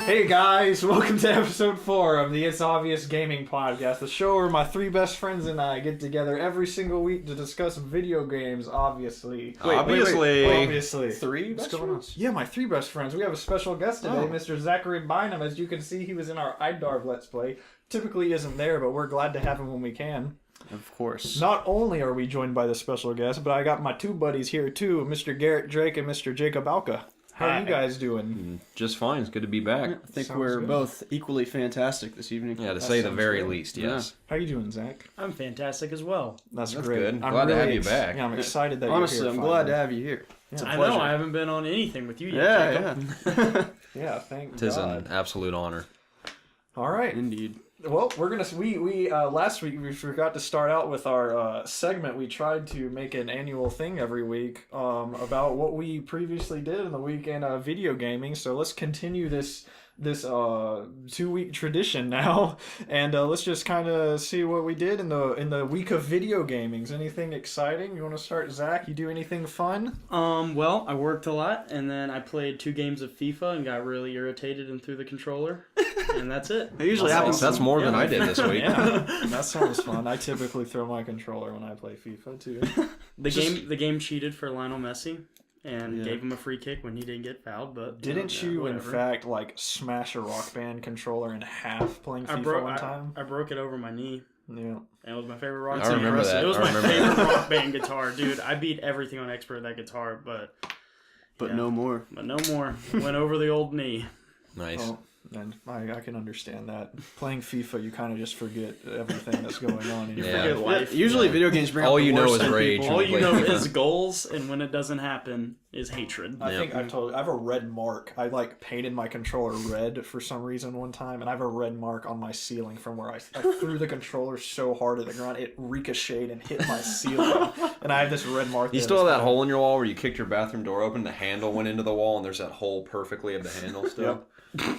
Hey guys, welcome to episode 4 of the It's Obvious Gaming Podcast, the show where my 3 best friends and I get together every single week to discuss video games, obviously. Obviously. 3 What's best going on? friends? Yeah, my 3 best friends. We have a special guest today, Mr. Zachary Bynum. As you can see, he was in our iDarv Let's Play. Typically isn't there, but we're glad to have him when we can. Of course. Not only are we joined by the special guest, but I got my 2 buddies here too, Mr. Garrett Drake and Mr. Jacob Alka. How are you guys doing? Just fine. It's good to be back. I think Sounds we're good. both equally fantastic this evening. Yeah, to say the sounds very good. least, yes. How you doing, Zach? I'm fantastic as well. That's That's great. good. I'm Glad to really have you back. Yeah, I'm excited that Honestly, you're here. I'm glad to finally. have you here. It's a I pleasure. know, I haven't been on anything with you yet, Jacob. Yeah, thank Tis God. an absolute honor. All right. Indeed. Well, we're gonna we last week we forgot to start out with our segment. We tried to make an annual thing every week about what we previously did in the week in video gaming. So let's continue this 2-week tradition now, and let's just kind of see what we did in the week of video gaming. Anything exciting? You want to start, Zach? You do anything fun? Well, I worked a lot, and then I played 2 games of FIFA and got really irritated and threw the controller, and that's it. It usually happens. That's more than I did this week. Yeah, that sounds fun. I typically throw my controller when I play FIFA too. The game cheated for Lionel Messi and Yeah. gave him a free kick when he didn't get fouled. But Didn't you, in whatever. fact, like smash a Rock Band controller in half playing FIFA one time? I broke it over my knee. Yeah. And it was my favorite rock I band. remember that. It was I my remember favorite that. rock band guitar, dude. I beat everything on expert that guitar, but yeah. no more. But no more. Went over the old knee. Nice. Oh, and I can understand that. Playing FIFA, you kind of just forget everything that's going on in your Yeah. Forget life. Usually video games bring All out the you know worst is in rage. people. All when you we know play FIFA. is goals, and when it doesn't happen, is hatred. I Yeah. think I've told you, I have a red mark. I like painted my controller red for some reason one time, and I have a red mark on my ceiling from where I threw the controller so hard at the ground it ricocheted and hit my ceiling, and I have this red mark. You there still have that's that hole in your wall where you kicked your bathroom door open, the handle went into the wall, and there's that hole perfectly of the handle still? Yep.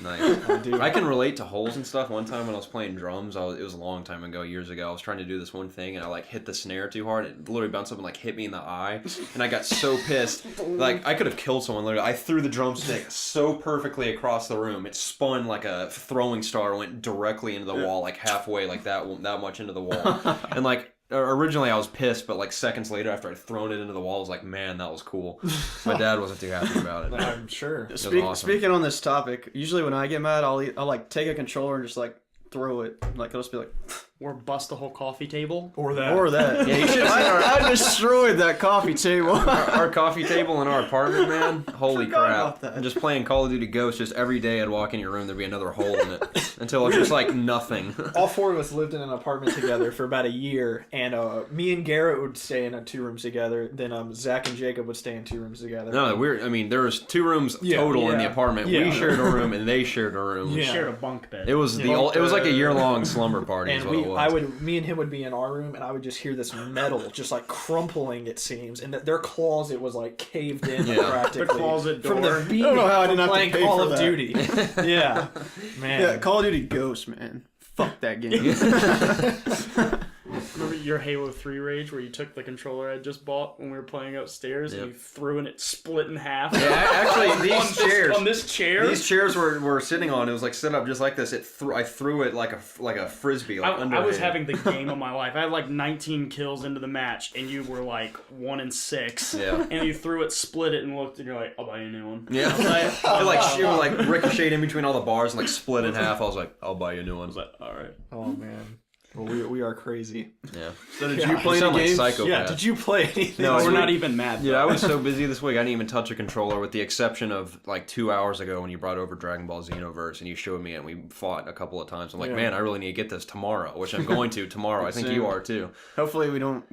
Nice. I do. I can relate to holes and stuff. One time when I was playing drums, it was a long time ago, years ago. I was trying to do this one thing, and I like hit the snare too hard. It literally bounced up and like hit me in the eye, and I got so pissed. Like I could have killed someone. Literally, I threw the drumstick so perfectly across the room. It spun like a throwing star, went directly into the wall, like halfway, like that much into the wall. And like originally I was pissed, but like seconds later, after I'd thrown it into the wall, I was like, man, that was cool. My dad wasn't too happy about it. I'm sure. Awesome. Speaking on this topic, usually when I get mad, I'll like take a controller and just like throw it. Like I'll just be like, Or bust the whole coffee table. Or that. or that. Yeah, you should have seen our, I destroyed that coffee table. our coffee table in our apartment, man. Holy Forgot crap. about that. And just playing Call of Duty Ghosts, just every day I'd walk in your room, there'd be another hole in it. Until it was just like nothing. All 4 of us lived in an apartment together for about a year, and me and Garrett would stay in 2 rooms together. Then Zach and Jacob would stay in 2 rooms together. No, there was 2 rooms total in the apartment. Yeah. We shared a room and they shared a room. We Yeah. shared a bunk bed. It was it was like a year-long slumber party is And what it was. me and him would be in our room, and I would just hear this metal just like crumpling, it seems, and their closet was like caved in Yeah. practically. The closet from door. the beating I don't know how I didn't have to playing pay Call for of that. Duty. Yeah, man. Yeah, Call of Duty Ghosts, man. Fuck that game. Remember your Halo 3 rage where you took the controller I just bought when we were playing upstairs and Yep. you threw and it split in half? Yeah, actually, on this chair? These chairs we're sitting on, it was like set up just like this. I threw it like a frisbee, like I underhand. was having the game of my life. I had like 19 kills into the match, and you were like 1-6. Yeah. And you threw it, split it, and looked, and you're like, "I'll buy you a new one." Yeah, it like ricocheted in between all the bars and like split in half. I was like, I'll buy you a new one. I was like, "All right." Oh man. Well, we are crazy. Yeah. So did Yeah. you play You the sound like games? psychopath. Yeah. Did you play anything? No, We're we- not even mad. Yeah, though. I was so busy this week, I didn't even touch a controller with the exception of like 2 hours ago when you brought over Dragon Ball Xenoverse and you showed me it and we fought a couple of times. I'm like, Yeah. man, I really need to get this tomorrow, which I'm going to tomorrow. I think Same. you are too. Hopefully we don't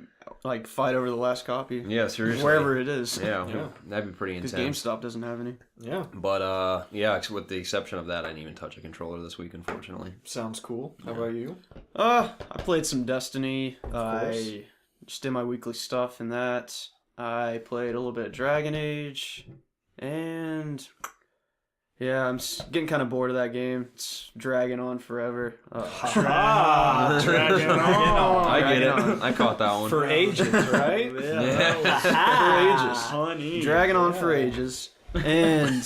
like fight over the last copy. Yeah, seriously. Wherever it is. Yeah, Yeah. that'd be pretty Because intense. GameStop doesn't have any. Yeah. But yeah, with the exception of that, I didn't even touch a controller this week, unfortunately. Sounds cool. How about you? I played some Destiny. course. I just did my weekly stuff in that. I played a little bit of Dragon Age. And yeah, I'm getting kind of bored of that game. It's dragging on forever. Dragging on. I get Dragging it. on. I caught that one. For ages, right? Yeah. For ages. Honey. Dragging on for ages. And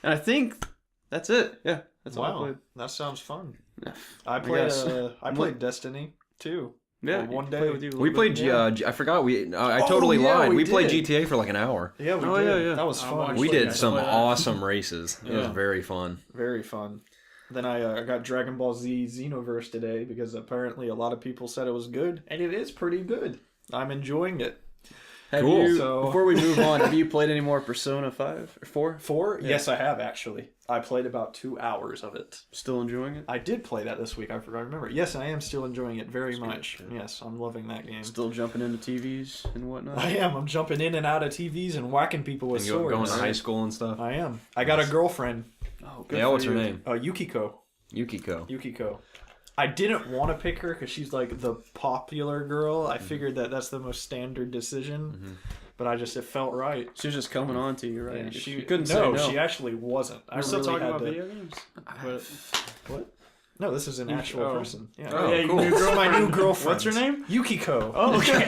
And I think that's it. Yeah, that's all I Wow, played. that sounds fun. Yeah. I played Destiny too. Yeah, For one you can play day. with you a We little played. bit. I forgot. I Oh, totally yeah, lied. we We played did. GTA for like an hour. Yeah, we Oh, did. yeah, yeah. That was I fun. watched We you did guys some play that. awesome races. It was Yeah. very fun. Very fun. Then I got Dragon Ball Z Xenoverse today because apparently a lot of people said it was good, and it is pretty good. I'm enjoying it. Have Cool. you, So- before we move on, have you played any more Persona 5 or 4? 4? Yeah. Yes, I have actually. I played about 2 hours of it. Still enjoying it? I did play that this week. I forgot to remember. Yes, I am still enjoying it very That's good, much. yeah. Yes, I'm loving that game. Still jumping into TVs and whatnot? I am. I'm jumping in and out of TVs and whacking people with And swords. going to high school and stuff. I am. I got a girlfriend, Oh, good Yeah, for what's her you. name? Yukiko. Yukiko. Yukiko. I didn't want to pick her because she's like the popular girl. Mm-hmm. I figured that's the most standard decision, but it felt right. She was just coming on to you, right? Yeah, She couldn't say no. she actually wasn't. We're still really talking had about to- video games. But, What? No, this is an actual oh. person. Yeah. Oh, yeah, cool. your girl, My new girlfriend. What's her name? Yukiko. Oh, okay.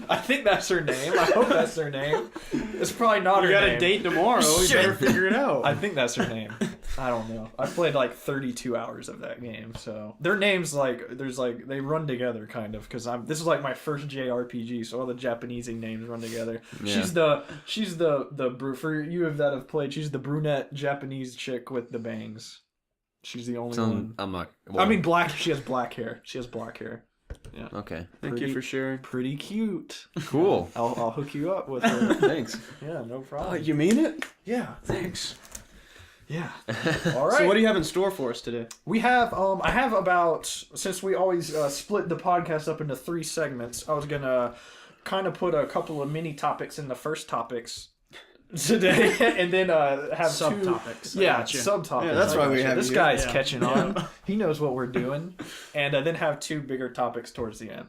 I think that's her name. I hope that's her name. It's probably not You her got name. a date tomorrow. You better figure it out. I think that's her name. I don't know. I played like 32 hours of that game, so their names they run together kind of because this is like my first JRPG, so all the Japanese names run together. Yeah. She's the for you that have played. She's the brunette Japanese chick with the bangs. She's the only one. I'm not. I mean, black. She has black hair. Yeah. Okay. Thank you for sharing. Pretty cute. Cool. I'll hook you up with her. Thanks. Yeah, no problem. Oh, you mean it? Yeah. Thanks. Yeah. All right. So what do you have in store for us today? We have I have about, since we always split the podcast up into 3 segments, I was gonna kind of put a couple of mini topics in the first topics today, and then have Subtopics. two, I yeah, gotcha. subtopics. Yeah, that's why we have this you. guy's Yeah. catching on. He knows what we're doing, and then have 2 bigger topics towards the end.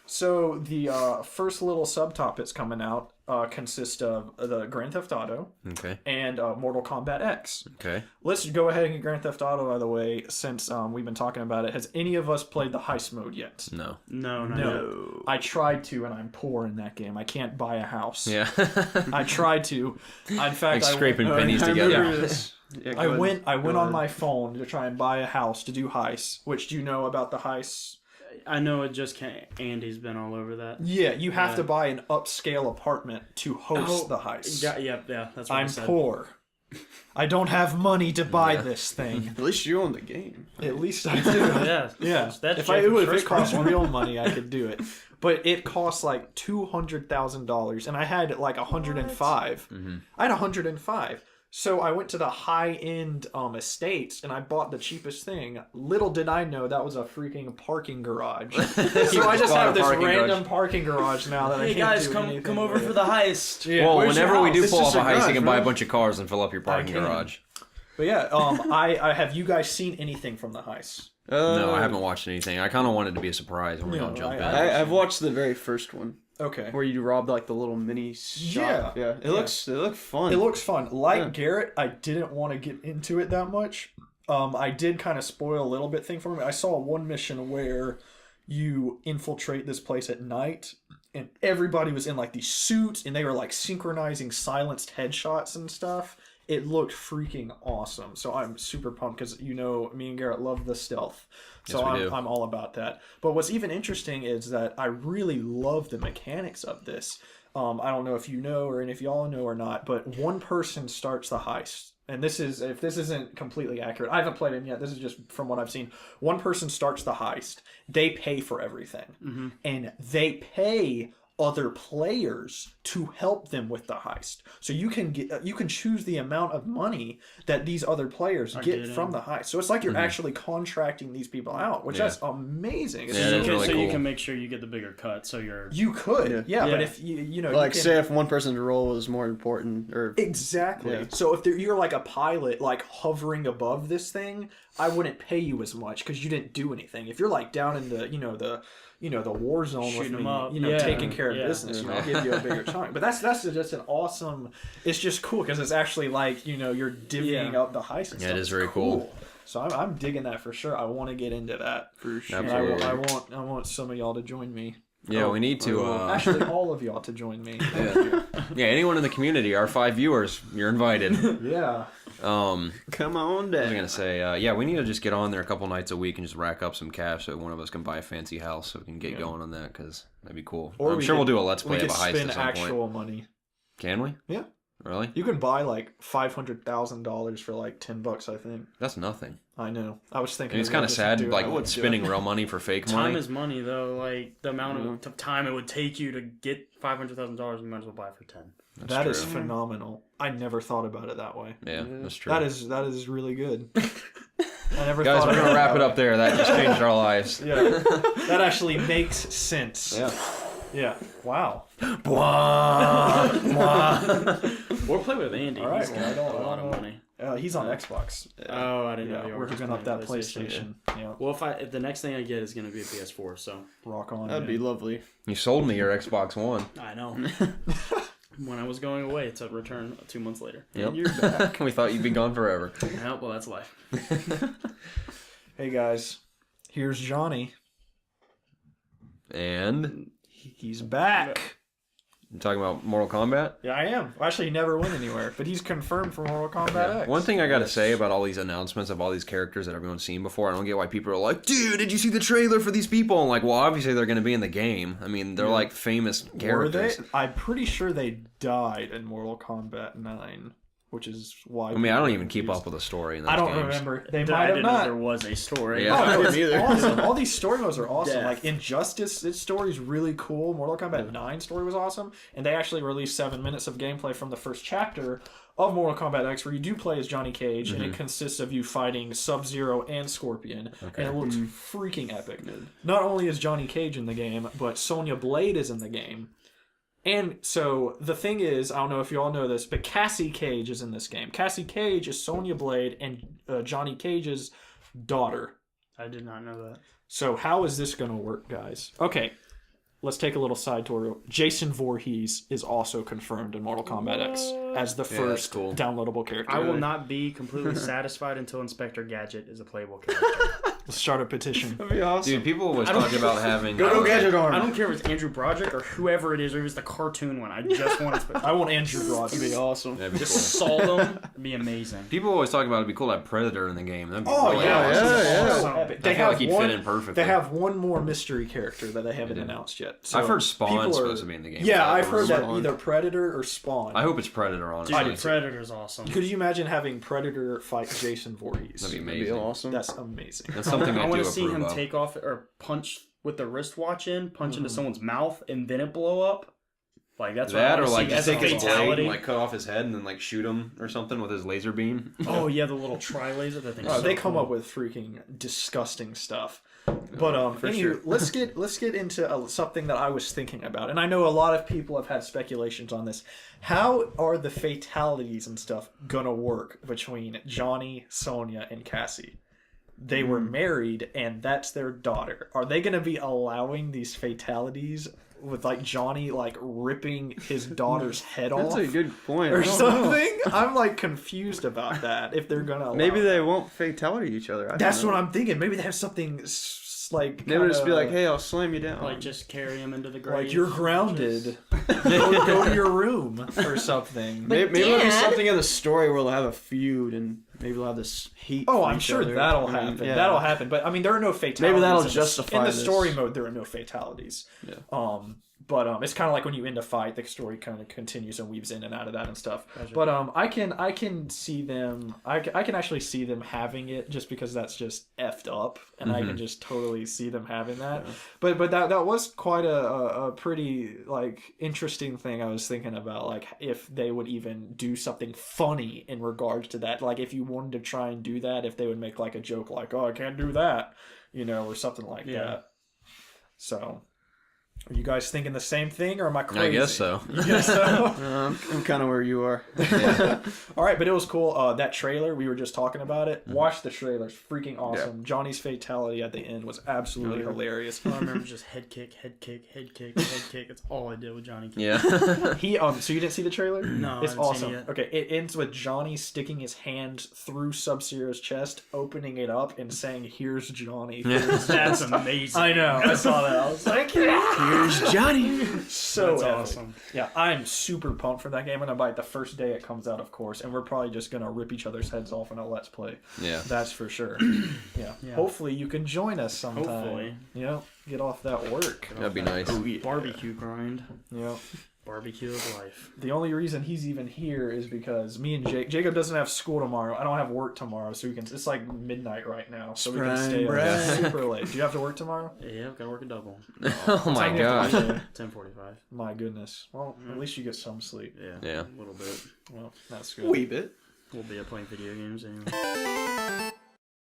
So the first little subtopics coming out consist of the Grand Theft Auto Okay. and Mortal Kombat X. Okay. Let's go ahead and get Grand Theft Auto out of the way since we've been talking about it. Has any of us played the heist mode yet? No. No. I tried to, and I'm poor in that game. I can't buy a house. Yeah. I tried to. In fact, Like scraping I went, pennies I together. remember this. Yeah, go ahead. I went Go on ahead. my phone to try and buy a house to do heists. Which, do you know about the heists? I know it just can't. Andy's been all over that. Yeah, you have Yeah. to buy an upscale apartment to host Oh, the heist. Yeah, that's what I I'm said. poor. I don't have money to buy Yeah. this thing. At least you own the game. At least I do. Yeah, Yeah, That's if Jacob's it first cost problem. real money, I could do it. But it cost like $200,000, and I had like 105. I had 105. So I went to the high-end estates, and I bought the cheapest thing. Little did I know that was a freaking parking garage. So I just bought have a this parking random garage. parking garage now that I Hey can't guys, do come anything over with. for the heist. Yeah. Well, Where's your whenever we do house? pull It's off just a a heist, you garage, can buy a bro. bunch of cars and fill up your parking can. garage. But yeah, I have you guys seen anything from the heist? No, I haven't watched anything. I kind of wanted to be a surprise when we No, don't jump in. I've watched the very first one Okay. where you robbed like the little mini shop. Yeah. It looks fun. It looks fun. Like Yeah. Garrett, I didn't want to get into it that much. I did kind of spoil a little bit thing for me. I saw one mission where you infiltrate this place at night, and everybody was in like these suits, and they were like synchronizing silenced headshots and stuff. It looked freaking awesome. So I'm super pumped because me and Garrett love the stealth. So Yes, we do. I'm all about that. But what's even interesting is that I really love the mechanics of this. I don't know if you know or if y'all know or not, but one person starts the heist. And if this isn't completely accurate, I haven't played it yet. This is just from what I've seen. One person starts the heist. They pay for everything. And they pay other players to help them with the heist. So you can choose the amount of money that these other players get getting. from the heist. So it's like you're actually contracting these people out, which Yeah. that's amazing. It's Yeah, just- that's really so you cool. can make sure you get the bigger cut. So you're. you could, yeah, but Yeah. if you know, like you can, say if one person's role is more important or exactly. Yeah. So if you're like a pilot, like hovering above this thing, I wouldn't pay you as much because you didn't do anything. If you're like down in the the war zone with Shooting me, 'em up. you know, Yeah. taking care of Yeah. business, I'll give you a bigger chunk. But that's just an awesome. It's just cool because it's actually like you're divvying Yeah. up the heist. And Yeah, stuff. it is It's very cool. So I'm digging that for sure. I want to get into that. for sure. And Absolutely. I want some of y'all to join me. Yeah, we need to. Actually, all of y'all to join me. Yeah, anyone in the community, our 5 viewers, you're invited. Yeah. Come on I was down. gonna say, yeah, we need to just get on there a couple nights a week and just rack up some cash so one of us can buy a fancy house so we can get going on that because that'd be cool. Or I'm we sure could- we'll do a let's play We of could a heist spend at some actual point. money. Can we? Yeah. Really? You can buy like $500,000 for like $10, I think. That's nothing. I know. I was thinking. And it's of kind of just sad, do it. like I wouldn't do spending it. real money for fake Time money. is money, though. Like the amount of time it would take you to get $500,000, you might as well buy it for 10. That's That true. is phenomenal. I never thought about it that way. Yeah, that's true. That is really good. I never Guys, thought we're about gonna wrap it that up there. That just changed our lives. way. Yeah, that actually makes sense. Yeah. Yeah. Wow. Or play with Andy. All right, He's well, got I don't- a lot I of don't- money. He's on Xbox. Oh, I didn't know Yeah, you we're were hooking up that playing PlayStation. Yeah. Well, if the next thing I get is gonna be a PS4, so Rock on. That'd man. be lovely. You sold me your Xbox One. I know. When I was going away to return 2 months later. Yep. And you're back. We thought you'd be gone forever. Yeah, well, that's life. Hey guys, here's Johnny. And He's back. you talking about Mortal Kombat? Yeah, I am. Actually, he never went anywhere, but he's confirmed for Mortal Kombat X. One thing I gotta say about all these announcements of all these characters that everyone's seen before, I don't get why people are like, dude, did you see the trailer for these people? And like, well, obviously they're gonna be in the game. I mean, they're like famous Were characters. they? I'm pretty sure they died in Mortal Kombat 9, which is why. I mean, I don't people even keep confused. up with the story in those I don't games. remember. They I might have didn't know not. there was a story. Yeah. Oh, no, I it's didn't either. awesome. All these story modes are awesome. Death. Like Injustice, its story is really cool. Mortal Kombat 9 story was awesome. And they actually released 7 minutes of gameplay from the first chapter of Mortal Kombat X where you do play as Johnny Cage and it consists of you fighting Sub-Zero and Scorpion. And it looks freaking epic. Not only is Johnny Cage in the game, but Sonya Blade is in the game. And so the thing is, I don't know if you all know this, but Cassie Cage is in this game. Cassie Cage is Sonya Blade and Johnny Cage's daughter. I did not know that. So how is this going to work, guys? Okay, let's take a little side tour. Jason Voorhees is also confirmed in Mortal Kombat X as the that's first cool. downloadable character. I will not be completely satisfied until Inspector Gadget is a playable character. Let's start a petition. That'd be awesome. Dude, people always I don't- talk about having. Go Gadget Arm. I don't care if it's Andrew Broderick or whoever it is, or if it's the cartoon one. I just want to. I want Andrew That'd Broderick. be awesome. That'd be Just cool. solve them. It'd be amazing. People always talk about it'd be cool to have Predator in the game. That'd be Oh really yeah, awesome. yeah. So epic. I They feel have like he'd one. fit in perfectly. They have one more mystery character that they haven't announced yet. So I've heard people Spawn's are- supposed to be in the game. Yeah, Is I've a heard that rumor? either Predator or Spawn. I hope it's Predator, honestly. Dude, Predator's awesome. Could you imagine having Predator fight Jason Voorhees? That'd be That'd be amazing. awesome. That's amazing. That's something I I want do to see approve him of. take off or punch with the wristwatch in, punch into someone's mouth, and then it blow up. Like that's what I That, wanna or like see just as take a his blade fatality. and like cut off his head and then like shoot him or something with his laser beam. Oh yeah, the little tri laser. That thing. Oh, they come up with freaking disgusting stuff. But for anyway, sure. let's get into something that I was thinking about, and I know a lot of people have had speculations on this. How are the fatalities and stuff gonna work between Johnny, Sonya, and Cassie? They were married, and that's their daughter. Are they gonna be allowing these fatalities with like Johnny like ripping his daughter's head That's off? a good point. Or I don't know. something. I'm like confused about that. If they're gonna allow Maybe it. they won't fatality each other. That's what I'm thinking. Maybe they have something like They would just be kinda- like, "Hey, I'll slam you down." like just carry him into the grave. like you're grounded. go to your room or something. maybe it'll be something in the story where they'll have a feud and maybe they'll have this heat. Oh, for I'm each sure other. that'll I mean, happen. yeah. That'll happen. But I mean, there are no fatalities. Maybe that'll in the- justify in the this. story mode. There are no fatalities. Yeah. But it's kind of like when you end a fight, the story kind of continues and weaves in and out of that and stuff. Gotcha. But I can see them. I can actually see them having it just because that's just effed up, and I can just totally see them having that. Yeah. But that was quite a pretty like interesting thing I was thinking about, like if they would even do something funny in regards to that, like if you wanted to try and do that, if they would make like a joke like, "Oh, I can't do that," or something like that. So. Are you guys thinking the same thing, or am I crazy? I guess so. You guess so? I'm kind of where you are. All right, but it was cool. That trailer, we were just talking about it. Watch the trailer. It's freaking awesome. Johnny's fatality at the end was absolutely hilarious. All I remember just head kick, head kick, head kick, head kick. That's all I did with Johnny Cage. Yeah. So you didn't see the trailer? No, It's I haven't seen awesome. it yet. Okay, it ends with Johnny sticking his hand through Sub-Zero's chest, opening it up, and saying, "Here's Johnny." Yeah. That's amazing. I know. I saw that. I was like, yeah. There's Johnny. So That's epic. awesome. Yeah, I'm super pumped for that game. I'm gonna buy it the first day it comes out, of course, and we're probably just gonna rip each other's heads off in a Let's Play. Yeah. That's for sure. Yeah. Yeah. Hopefully you can join us sometime. Hopefully. Yeah. Get off that work. That'd be nice. Barbecue grind. Yeah. Barbecue of life. The only reason he's even here is because me and Jacob doesn't have school tomorrow. I don't have work tomorrow, so we can. It's like midnight right now, so we can stay up super late. Do you have to work tomorrow? Yeah, I've got to work a double. Oh my Time you have to god. be there? 10:45. My goodness. Well, at least you get some sleep. Yeah. Yeah. A little bit. Well, that's good. Wee bit. We'll be up playing video games anyway.